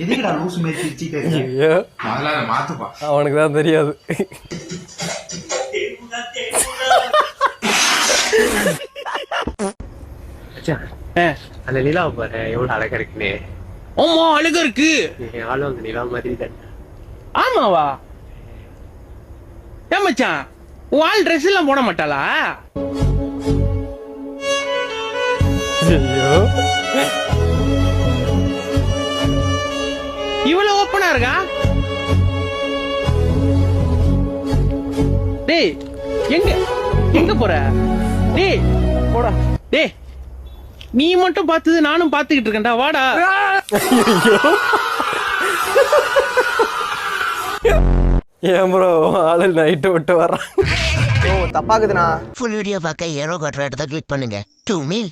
எதுக்குடா லூஸ் மாதிரி சிரிச்சிட்டே இருக்க? ஐயோ அதெல்லாம் மாத்துப்பா. அவனுக்கு தான் தெரியாது. அந்த நிலாவை பாரு எவ்வளவு அழகா இருக்குன்னு. ஆமா அழகா இருக்கு. என் ஆளும் அந்த நிலா மாதிரி தான். ஆமாவா? ஏன் மச்சான் உன் ஆள் ட்ரெஸ் எல்லாம் போட மாட்டாளா? ஐயோ இவ்வளவு ஓப்பனா இருக்கா? டேய் எங்க எங்க போற? டேய் போடா. டேய் நீ மட்டும் பார்த்தது நானும் பார்த்துக்கிட்டு இருக்கேன்டா, வாடா. ஏன் ப்ரோ ஆளு நைட்டு விட்டு வர்றான். ஓ தப்பாக்குதுண்ணா. ஃபுல் வீடியோ பார்க்க ஏரோ காட்டுற இடத்த கிளிக் பண்ணுங்க. 2 மீல்